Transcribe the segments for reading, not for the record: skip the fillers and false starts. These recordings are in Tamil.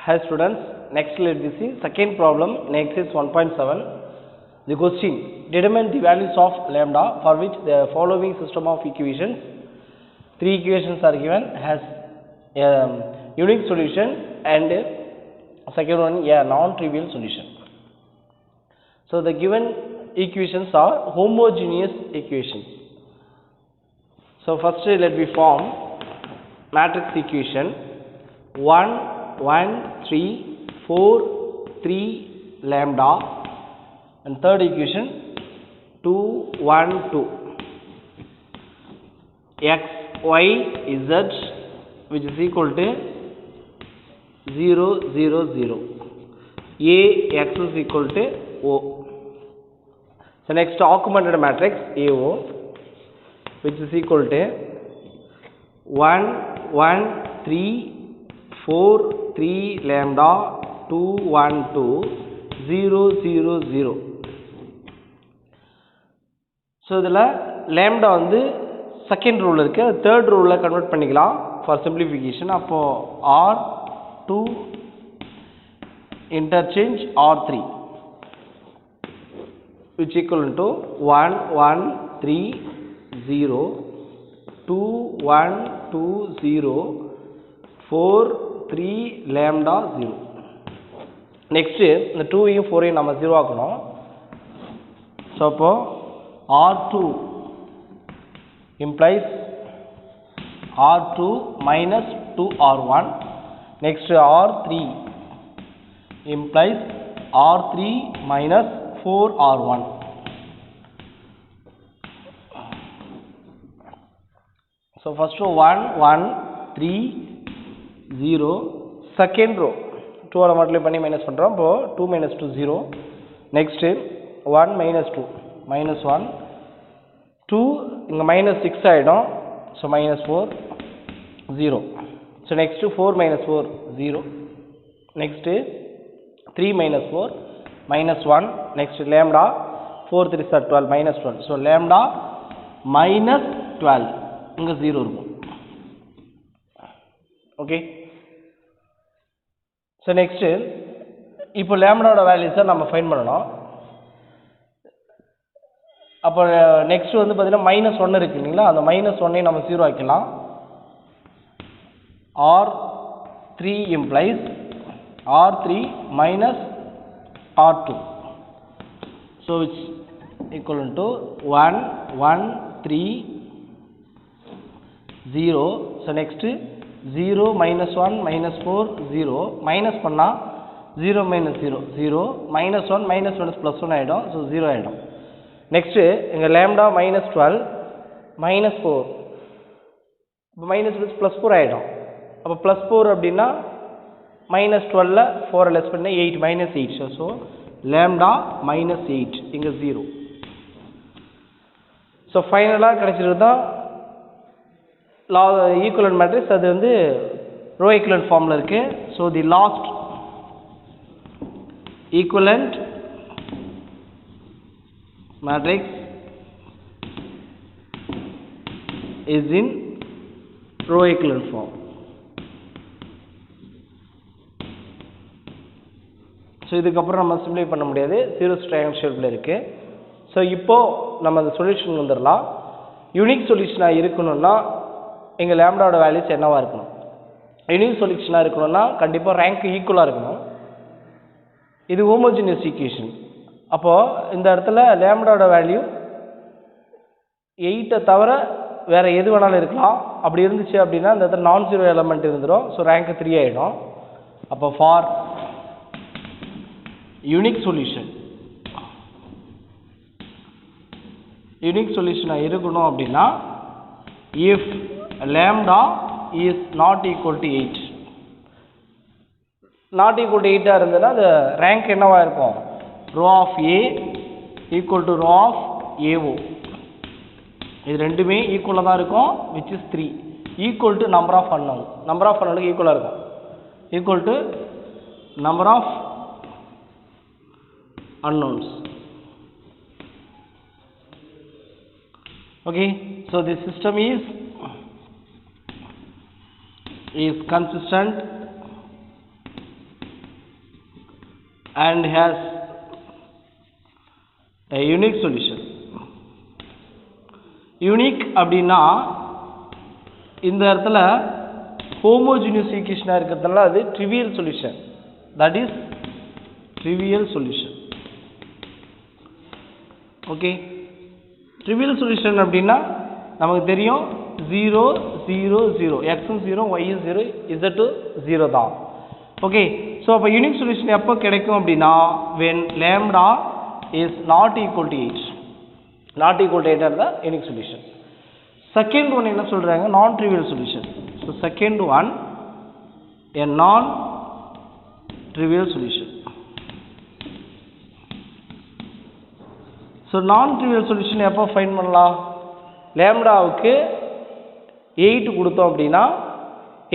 Hi students, next let us see second problem in exercise 1.7. The question, determine the values of lambda for which the following system of equations, three equations are given, has a unique solution and second one a non-trivial solution. So the given equations are homogeneous equations. So first let me form matrix equation 1 1 3 4 3 lambda, and third equation 2 1 2 x y z which is equal to 0 0 0 a x is equal to o. So next augmented matrix AO which is equal to 1 1 3 4 3 lambda 2 1 2 0 0 0. So இதில் lambda வந்து செகண்ட் ரூல் இருக்கு, தேர்ட் ரூலில் கன்வெர்ட் பண்ணிக்கலாம் ஃபார் சிம்பிளிஃபிகேஷன். அப்போ R2 interchange R3 which equal to 1 1 3 0 2 1 2 0 4 3 lambda 0. Next இந்த 2 யும் 4 யும் நம்ம 0 ஆக்கணும். So அப்போ R2 implies R2 minus 2R1. Next R3 implies R3 minus 4R1. So first row 1 1 3 0, second row 2 all multiply பண்ணி மைனஸ் பண்ணுறோம். இப்போ 2 minus 2 0. next 1 minus 2 minus 1 2 இங்கே minus 6 ஆகிடும். So minus 4 0. So next 4 minus 4 0. next 3 minus 4 minus 1. next lambda 4 3 are 12 minus 12. So lambda minus 12 இங்கே 0 இருக்கும். ஓகே. ஸோ நெக்ஸ்ட்டு இப்போ லேம்டாவோட வேல்யூஸை நம்ம ஃபைண்ட் பண்ணணும். அப்போ நெக்ஸ்ட் வந்து பார்த்தீங்கன்னா மைனஸ் 1 இருக்கு இல்லைங்களா, அந்த மைனஸ் 1 நம்ம 0 ஆக்கலாம். R3 implies R3 minus R2. So it's equal to 1 1 3 0. So next 0 minus 1 minus 4 0 minus பண்ணால் 0 minus 0 0 minus 1 minus 1 plus 1 ஆகிடும். ஸோ 0 ஆகிடும். நெக்ஸ்ட்டு இங்கே லேம்டா minus 12 minus 4 இப்போ மைனஸ் ப்ளஸ் 4 ஆகிடும். அப்போ ப்ளஸ் 4 அப்படின்னா minus 12 4 லெஸ் பண்ணி 8 minus 8. ஸோ லேம்டா minus 8 இங்கே 0. ஸோ ஃபைனலாக கிடைச்சிருக்கு தான் ஈக்குவலன்ட் மேட்ரிக்ஸ். அது வந்து ரோ ஈக்குவலன்ட் ஃபார்மில் இருக்குது. So the last equivalent matrix is in row equivalent form. So இதுக்கப்புறம் நம்ம சிம்ப்ளை பண்ண முடியாது, ஜீரோஸ் ட்ரையாங்கிள் ஷேப்பில் இருக்குது. ஸோ இப்போது நம்ம அந்த சொல்யூஷன் வந்துடலாம். யூனிக் சொல்யூஷனாக இருக்கணும்னா எங்கள் லேம்டாவோட வேல்யூஸ் என்னவாக இருக்கணும்? யூனிக் சொல்யூஷனாக இருக்கணும்னா கண்டிப்பாக ரேங்க் ஈக்குவலாக இருக்கணும். இது ஹோமோஜினியஸ் ஈக்குவேஷன். அப்போது இந்த இடத்துல லேம்டாவோட வேல்யூ 8 தவிர வேறு எது வேணாலும் இருக்கலாம். அப்படி இருந்துச்சு அப்படின்னா இந்த இடத்துல நான் ஜீரோ எலமெண்ட் இருந்துடும். ஸோ ரேங்க் 3 ஆகிடும். அப்போ ஃபார் யூனிக் சொல்யூஷனாக இருக்கணும் அப்படின்னா if lambda is not equal to 8, not equal to 8 இருந்ததுன்னா அந்த ரேங்க் என்னவா இருக்கும்? Row of A equal to row of AO. இது ரெண்டுமே ஈக்குவலாக தான் இருக்கும், which is 3 equal to number of unknown. Number of unknownக்கு ஈக்குவலாக இருக்கும், equal to number of unknowns. Okay, so this system is consistent and has a unique solution. Unique அப்படின்னா இந்த இடத்துல homogeneous equation இருக்கிறதுனால அது trivial solution. That is trivial solution. Okay. Trivial solution அப்படின்னா நமக்கு தெரியும் 0 0 0 x is 0 y is 0 z 0 தான். Okay. So அப்ப unique solution எப்போ கிடைக்கும் அப்படின்னா when lambda is not equal to 8. Not equal to 8 are the unique solution. Second one என்ன சொல்றாங்க non trivial solution. So second one a non trivial solution. So non trivial solution எப்போ ஃபைண்ட் பண்ணலாம் லாம்டாவுக்கு 8 கொடுத்தோம் அப்படின்னா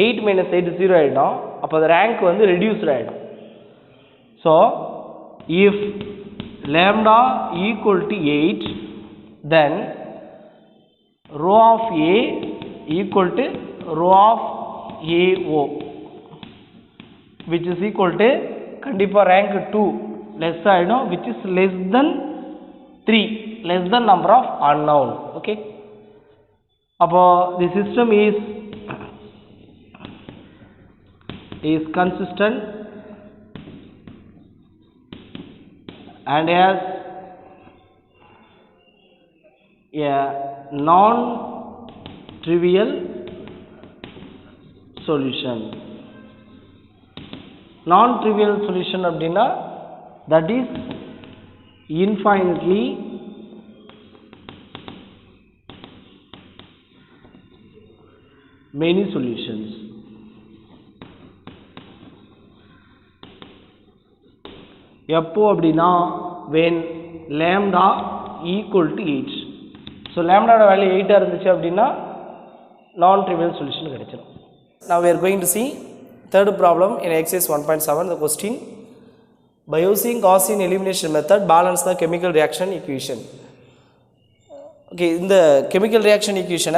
8 minus 8 0 ஆயிடும் அப்போ அந்த ரேங்க் வந்து ரெடியூஸ்ட் ஆயிடும் so if lambda equal to 8 then row of A equal to row of AO which is equal to கண்டிப்பா rank 2 less ஆயிடும் which is less than 3 less than number of unknown. Okay. அப்போ the system is consistent and has a non-trivial solution. Non-trivial solution அப்படின்னா that is infinitely many solutions. எப்போ அப்படின்னா when lambda equal to 8. So lambda value 8 இருந்துச்சு அப்படின்னா non trivial solution கிடைச்சிடும். Now we are going to see third problem in exercise 1.7. The question, by using Gaussian elimination method balance the chemical reaction equation. Okay, இந்த chemical reaction equation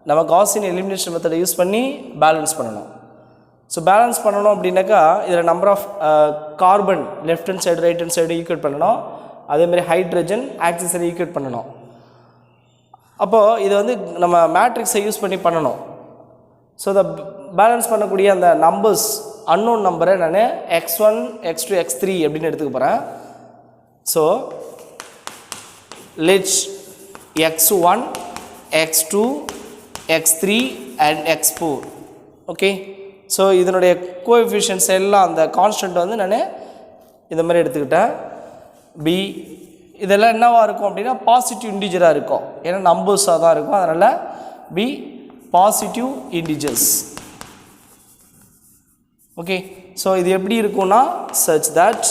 நம்ம Gaussian elimination method யூஸ் பண்ணி பேலன்ஸ் பண்ணணும். ஸோ பேலன்ஸ் பண்ணணும் அப்படின்னாக்கா இதில் number of carbon left hand side right hand side equate பண்ணணும் அதேமாதிரி ஹைட்ரஜன் ஆக்சிஜனை ஈக்குவேட் பண்ணணும் அப்போது இதை வந்து நம்ம மேட்ரிக்ஸை யூஸ் பண்ணி பண்ணணும் ஸோ இதை பேலன்ஸ் பண்ணக்கூடிய அந்த நம்பர்ஸ் அன்னோன் நம்பரை நான் x1 x2 x3 அப்படின்னு எடுத்துக்க போகிறேன் so let's x1 x2 x3 and x4 okay so இதனுடைய கோஎஃபிஷியன்ட்ஸ் எல்லாம் அந்த கான்ஸ்டன்ட் வந்து நான் இந்த மாதிரி எடுத்துக்கிட்டேன் பி இதெல்லாம் என்னவாக இருக்கும் அப்படின்னா பாசிட்டிவ் இன்டிஜராக இருக்கும் ஏன்னா நம்பர்ஸாக தான் இருக்கும் அதனால் be positive integers okay so இது எப்படி இருக்கும்னா such that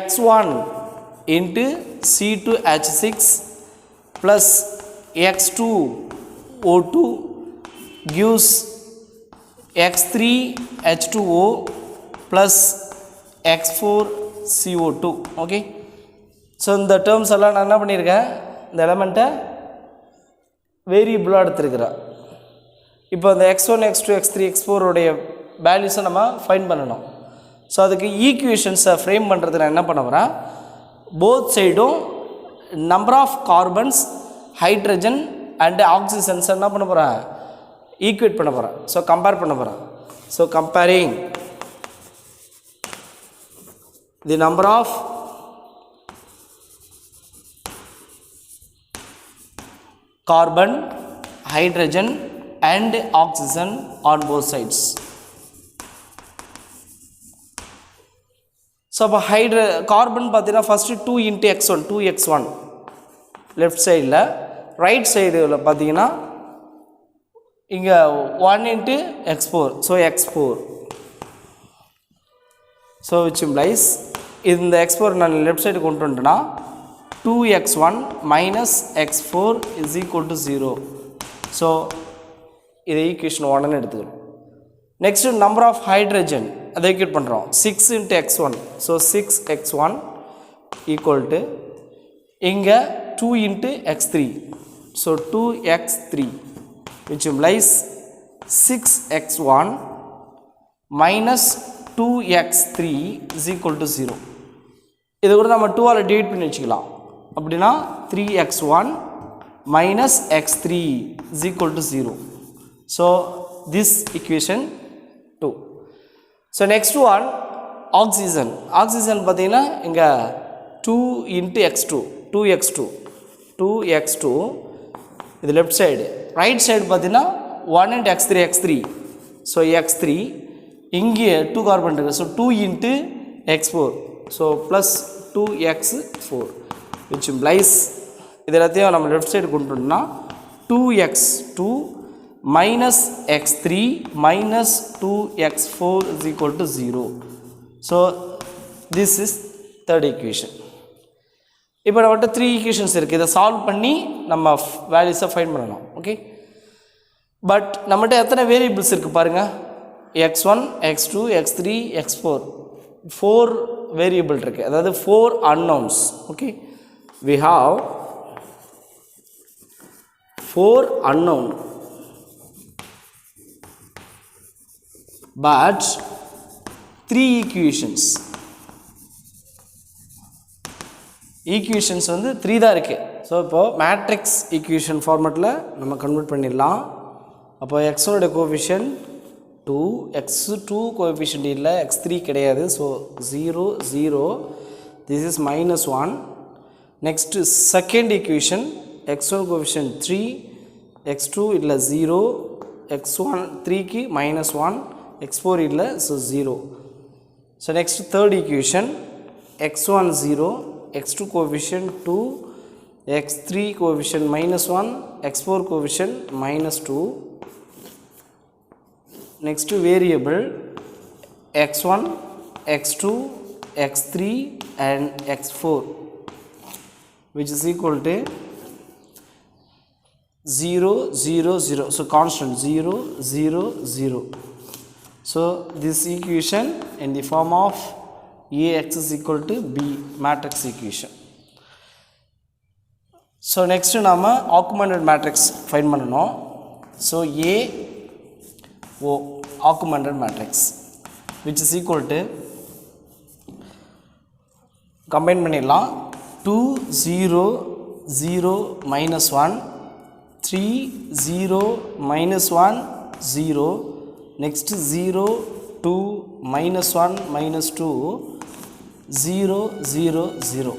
x1 into C2H6 plus x2 O2 gives x3 H2O plus x4 CO2 okay so இந்த terms எல்லாம் நான் என்ன பண்ணியிருக்கேன் இந்த எலமெண்ட்டை வேரியபிளாக எடுத்துருக்கிறேன் இப்போ இந்த x1 x2 x3 x4 உடைய வேல்யூஸை நம்ம ஃபைண்ட் பண்ணணும் ஸோ அதுக்கு ஈக்குவேஷன்ஸை ஃப்ரேம் பண்ணுறது நான் என்ன பண்ண போகிறேன் போத் சைடும் number of carbons hydrogen and oxygens என்ன பண்ண போகிறேன் ஈக்குவேட் பண்ண போகிறேன் ஸோ கம்பேர் பண்ண போகிறேன் so comparing the number of carbon, hydrogen and oxygen on both sides. So, carbon pathina first 2 into x1, 2x1 left side la, right side la pathina inga 1 into x4, so x4. So, which implies in the x4 na left side kondu vandana 2x1 minus x4 is equal to 0. So, this is equation 1 ன்னு எடுத்துக்கிறோம். Next number of hydrogen அதை equate பண்ணுறோம் 6 into x1. So, 6x1 equal to இங்கே 2 into x3. So, 2x3 which implies 6x1 minus 2x3 is equal to 0. இது கூட நம்ம 2 ஆல் டிவைட் பண்ணி வச்சுக்கலாம். அப்படின்னா 3x1 minus x3 is equal to 0. So this equation 2. So next one, oxygen. Oxygen பார்த்தீங்கன்னா இங்க 2 into x2, 2x2 இது left side. Right side பார்த்தீங்கன்னா 1 into x3. So x3 இங்கே 2 carbon இருக்கு. So 2 into x4. So plus 2x4 which implies இது எல்லாத்தையும் நம்ம left side கொண்டு வந்தோம்னா 2x2 minus x3 minus 2x4 is equal to 0. So this is third equation. இப்போ நம்மகிட்ட 3 equations இருக்குது. இதை சால்வ் பண்ணி நம்ம வேல்யூஸை ஃபைண்ட் பண்ணலாம். ஓகே, பட் நம்மகிட்ட எத்தனை வேரியபிள்ஸ் இருக்குது பாருங்கள். x1 x2 x3 x4 4 variable இருக்குது, அதாவது 4 unknowns. Okay, we have 4 unknown but 3 equations. Equations வந்து 3 தான் இருக்குது. ஸோ இப்போது மேட்ரிக்ஸ் ஈக்குவேஷன் ஃபார்மேட்டில் நம்ம கன்வெர்ட் பண்ணிடலாம். அப்போ எக்ஸோட கோஎஃபிஷியன்ட் 2, x2 கோஎஃபிஷியன்ட் இல்லை, x3 கிடையாது. So 0 0, this is -1. Next second equation x1 coefficient 3, x2 இல்லை 0, x1 3க்கு -1, x4 இல்லை, so 0. So next third equation x1 0, x2 coefficient 2, x3 coefficient -1, x4 coefficient -2. Next variable x1, x2, x3 and x4 which is equal to 0 0 0. So constant 0 0 0. So this equation in the form of Ax is equal to B matrix equation. So next நாம augmented matrix find பண்ணனும். So A O augmented matrix which is equal to combine பண்ணிடலாம். 2 0 0 -1, 3 0 -1 0, next 0 2 -1 -2 0 0 0.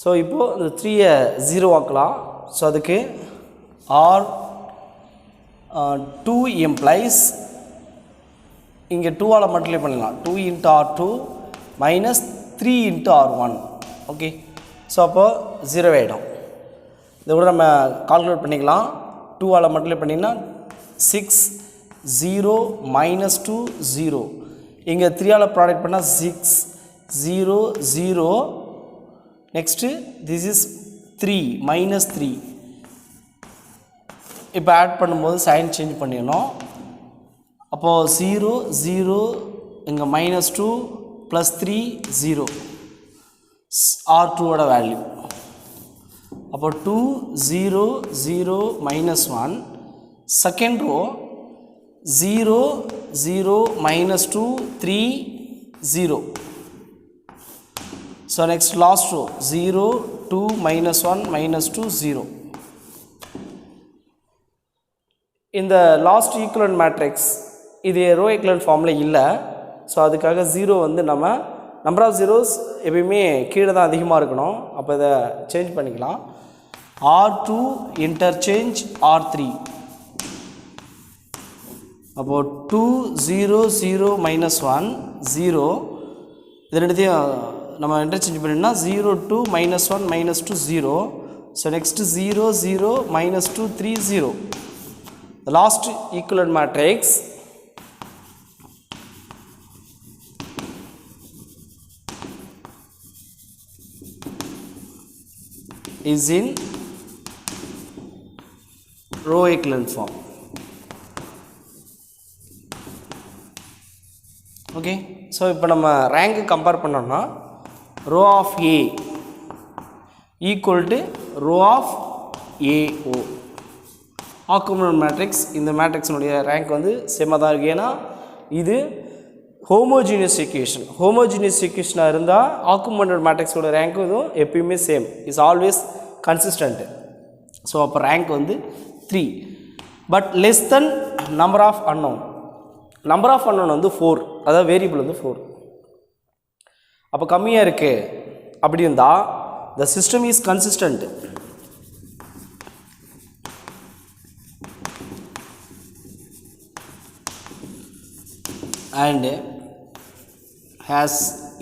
ஸோ இப்போது இந்த 3-ஐ 0 ஆக்கலாம். ஸோ அதுக்கு R 2 implies இங்கே 2ஆல் மல்டிப்ளை பண்ணலாம். 2 into R2 minus 3 into R1. Okay, so அப்போது 0 ஆகிடும். இதை கூட நம்ம கால்குலேட் பண்ணிக்கலாம். 2ஆல் மல்டிப்ளை பண்ணிங்கன்னா 6 0 -2 0. இங்கே 3ஆல் ப்ராடக்ட் பண்ணால் 6 0 0. Next this is 3 -3. இப்போ ஆட் பண்ணும்போது சைன் சேஞ்ச் பண்ணிடணும். அப்போது 0 0 இங்கே -2 +3 0 R2ஓட வேல்யூ. அப்போ 2 0 0 -1. Second row 0 0 -2 3 0. So next last row 0 2 -1 -2 0. இந்த லாஸ்ட் ஈக்குவலன்ட் மேட்ரிக்ஸ் இது ரோ ஈக்குவலன்ட் ஃபார்மில் இல்லை. ஸோ அதுக்காக 0 வந்து நம்ம நம்பர் ஆஃப் ஜீரோஸ் எப்பயுமே கீழே தான் அதிகமாக இருக்கணும். அப்போ இதை சேஞ்ச் பண்ணிக்கலாம். R2 interchange R3. அப்போது 2 0 0 -1 0. இது ரெண்டுத்தையும் நம்ம இன்டர்சேஞ்ச் பண்ணினா 0 2 -1 -2 0. So next 0 0 -2 3 0. The last equivalent matrix is in row equivalent form. Okay, so இப்போ நம்ம ரேங்க் கம்பேர் பண்ணோம்னா row of A equal to row of AO. Augment matrix இந்த மேட்ரிக்ஸினுடைய ரேங்க் வந்து சேமாக தான் இருக்குது. ஏன்னா இது homogeneous equation. Homogeneous equation இருந்தால் augmented matrix ஓட rank இதுவும் எப்பயுமே same, is always consistent. So அப்போ rank வந்து 3, but less than number of unknown. Number of unknown வந்து 4, அதாவது வேரியபிள் வந்து 4. அப்போ கம்மியாக இருக்கு அப்படி இருந்தால் the system is consistent. And has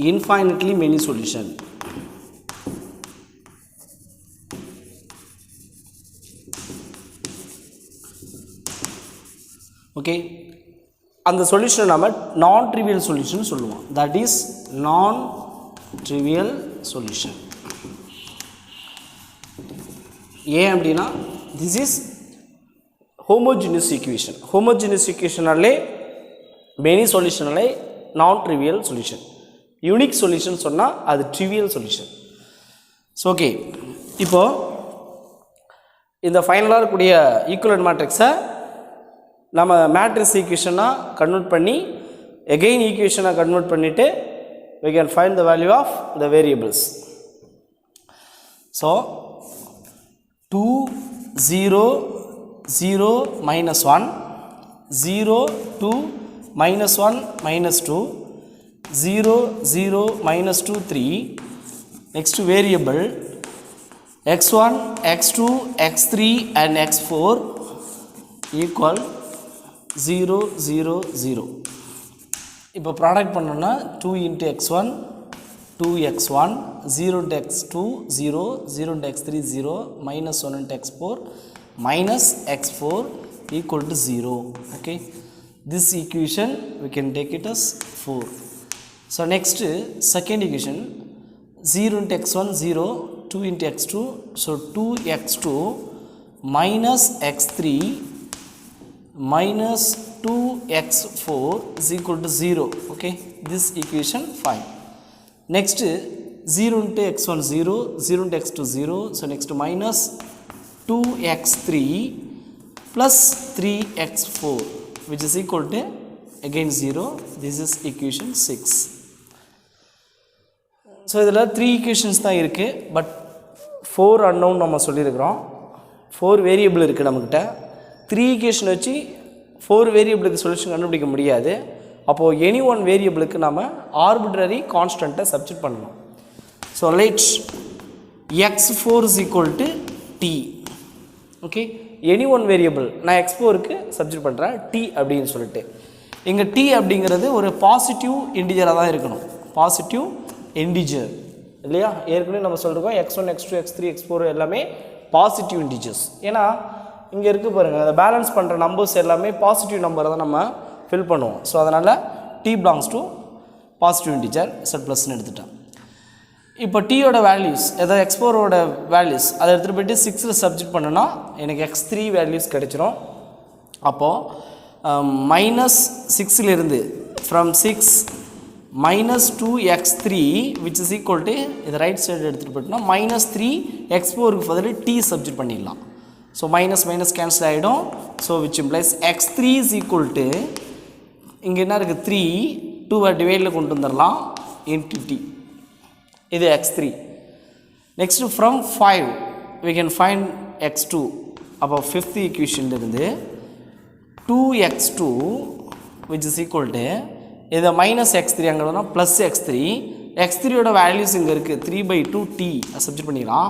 infinitely many solutions. Okay, and the solution நம்ம non-trivial solution சொல்லுவோம். That is non-trivial solution. ஏன் அப்படின்னா this is homogeneous equation. Homogeneous equation Alle many solution Alle non-trivial solution. Unique solution சொன்னால் அது trivial solution. So okay, இப்போ இந்த ஃபைனலாக இருக்கக்கூடிய ஈக்குவலன்ட் மேட்ரிக்ஸை நம்ம மேட்ரிக்ஸ் ஈக்குவேஷனாக கன்வெர்ட் பண்ணி எகெயின் ஈக்குவேஷனாக கன்வெர்ட் பண்ணிவிட்டு we can find the value of the variables. So 2 0 0 minus 1 0 2 minus 1 minus 2 0 0 minus 2 3. Next variable x1 x2 x3 and x4 equal 0 0 0. இப்போ ப்ராடக்ட் பண்ணோன்னா 2 into x1 2 x1 0 into x2 0 0 into x3 0 minus 1 into x4 minus x4 equal to 0. Okay, this equation we can take it as 4. So next second equation 0 into x1 0 2 into x2, so 2x2 minus x3 minus 2x4 is equal to 0. Okay, this equation fine. Next 0 into x1 0 0 into x2 0, so next minus 2x3 plus 3x4 which is equal to again 0. This is equation 6. So இதில் 3 equations தான் இருக்குது, பட் 4 unknown நம்ம சொல்லியிருக்கிறோம். 4 வேரியபிள் இருக்குது நம்மக்கிட்ட. 3 equation வச்சு 4 வேரியபிளுக்கு சொல்யூஷன் கண்டுபிடிக்க முடியாது. அப்போது எனி ஒன் வேரியபிளுக்கு நம்ம ஆர்பிட்ரரி கான்ஸ்டண்ட்டை சப்ஸ்டிட் பண்ணணும். So let x4 is equal to t. Okay, any one variable நான் x4க்கு சப்ஸ்டிட் பண்ணுறேன் t அப்படின்னு சொல்லிட்டு. இங்கே t அப்படிங்கிறது ஒரு பாசிட்டிவ் இன்டிஜராக தான் இருக்கணும். பாசிட்டிவ் இன்டிஜர் இல்லையா? ஏற்கனவே நம்ம சொல்லிருக்கோம் x1 x2 x3 x4 எல்லாமே பாசிட்டிவ் இன்டிஜர்ஸ். ஏன்னா இங்கே இருக்குது பாருங்கள், அதை பேலன்ஸ் பண்ணுற நம்பர்ஸ் எல்லாமே பாசிட்டிவ் நம்பரை தான் நம்ம ஃபில் பண்ணுவோம். ஸோ அதனால் t belongs to positive integer set ப்ளஸ்ன்னு எடுத்துட்டேன். இப்போ டீயோட வேல்யூஸ் ஏதாவது x4ஓட வேல்யூஸ் அதை எடுத்துகிட்டு போய்ட்டு 6ல் சப்ஜெக்ட் பண்ணுன்னா எனக்கு x3 வேல்யூஸ் கிடைச்சிரும். அப்போது மைனஸ் 6லிருந்து from 6 minus 2x3 which is equal to இதை ரைட் சைடு எடுத்துகிட்டு போய்ட்டுனா மைனஸ் 3x4க்கு பதில் t சப்ஜெக்ட் பண்ணிடலாம். ஸோ மைனஸ் மைனஸ் கேன்சல் ஆகிடும். So which implies x3 is equal to இங்கே என்ன இருக்குது 3 2 டிவைடில் கொண்டு வந்துடலாம் இன்ட்டு t. இது x3. Next from 5 we can find x2. அப்போ ஃபிஃப்த் ஈக்குவேஷன்லேருந்து 2x2 which is equal to இதை மைனஸ் x3 அங்கே வந்தோம்னா ப்ளஸ் x3. x3யோட வேல்யூஸ் இங்கே இருக்குது 3/2 t சப்ஜெக்ட் பண்ணிடலாம்.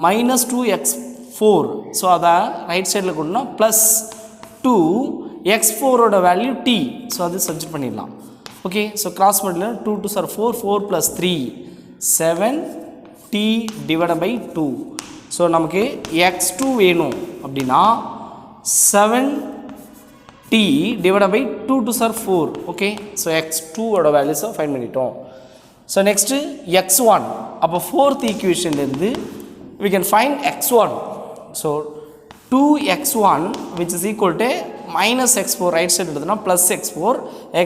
மைனஸ் 2x4, ஸோ அதை ரைட் சைடில் கொண்டுனா ப்ளஸ் 2x4ஓட வேல்யூ t, ஸோ அது சப்ஜெக்ட் பண்ணிடலாம். ஓகே, ஸோ கிராஸ் மல்டிப்ளை 2 2 சார் 4 4 + 3 7 t டிவைட் பை 2. ஸோ நமக்கு x2 வேணும் அப்படின்னா 7 t divided by 2 to 4. Okay, so x2 ஓட வேல்யூஸ் ஃபைண்ட் பண்ணிட்டோம். So next x1. அப்போ ஃபோர்த் ஈக்குவேஷன்லேருந்து we can find x1. So 2x1 which is equal to minus x4 right side எடுத்தோம்னா plus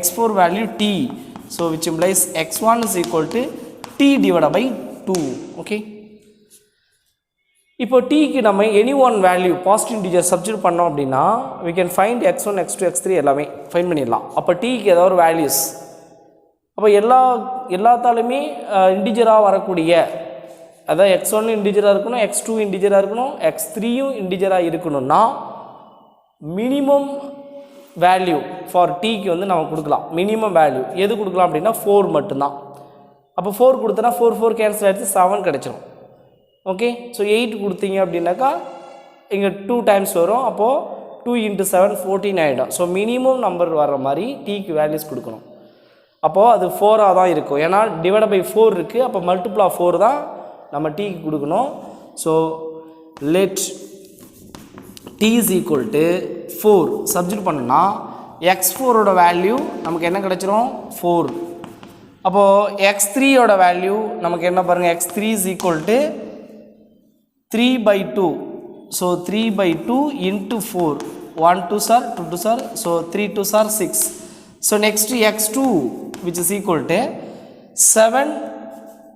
x4 value t. So which implies x1 is equal to t divided by 2. Okay, இப்போ டீக்கு நம்ம any one value positive integer substitute பண்ணோம் அப்படின்னா we can find x1 x2 x3 எல்லாமே ஃபைண்ட் பண்ணிடலாம். அப்போ டீக்கு ஏதாவது ஒரு வேல்யூஸ், அப்போ எல்லாத்தாலுமே இன்டிஜராக வரக்கூடிய, அதாவது x1 இன்டிஜராக இருக்கணும், x2 இன்டிஜராக இருக்கணும், x3யும் இன்டிஜராக இருக்கணும்னா மினிமம் வேல்யூ ஃபார் டீக்கு வந்து நம்ம கொடுக்கலாம். மினிமம் வேல்யூ எது கொடுக்கலாம் அப்படின்னா 4 மட்டும்தான். அப்போ 4 கொடுத்தனா 4 4 கேன்சல் ஆகிடுச்சு, 7 கிடச்சிரும். ஓகே, ஸோ 8 கொடுத்தீங்க அப்படின்னாக்கா இங்கே 2 டைம்ஸ் வரும். அப்போது 2 × 7 14 ஆகிடும். ஸோ மினிமம் நம்பர் வர்ற மாதிரி டீக்கு வேல்யூஸ் கொடுக்கணும். அப்போது அது 4ஆக தான் இருக்கும், ஏன்னா டிவைட் பை 4 இருக்குது. அப்போ மல்டிபிள் ஆஃப் 4 தான் நம்ம டீக்கு கொடுக்கணும். So let t is equal to 4 substitute பண்ணோன்னா x4ஓட வேல்யூ நமக்கு என்ன கிடச்சிரும் 4. அப்போது x3ஓட வேல்யூ நமக்கு என்ன பாருங்கள், x3 is equal to 3/2. So 3/2 into 4, 1 2s are 2 2s are, so 3 2s are 6. So next x2 which is equal to 7.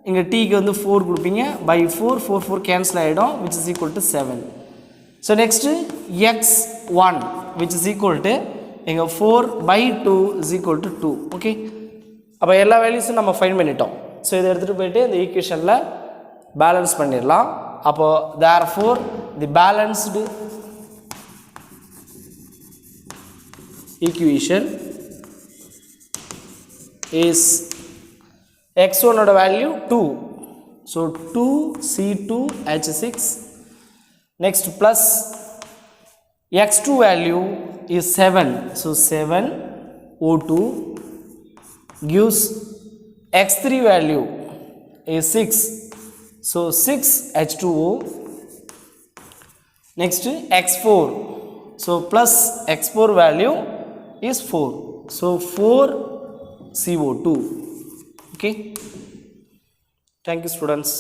இங்கே டீக்கு வந்து 4 கொடுப்பீங்க, by 4 4 4 கேன்சல் ஆகிடும், which is equal to 7. So next x1 which is equal to இங்கே 4/2 is equal to 2. ஓகே, அப்போ எல்லா வேல்யூஸும் நம்ம ஃபைண்ட் பண்ணிட்டோம். ஸோ இதை எடுத்துகிட்டு போயிட்டு இந்த ஈக்குவேஷனில் பேலன்ஸ் பண்ணிடலாம். அப்போது therefore the balanced equation is x1 ஓட value 2. So 2C2H6. next plus x2 value is 7. so 7O2 gives x3 value is 6. so 6H2O. next x4, so plus x4 value is 4. so 4CO2. okay, thank you students.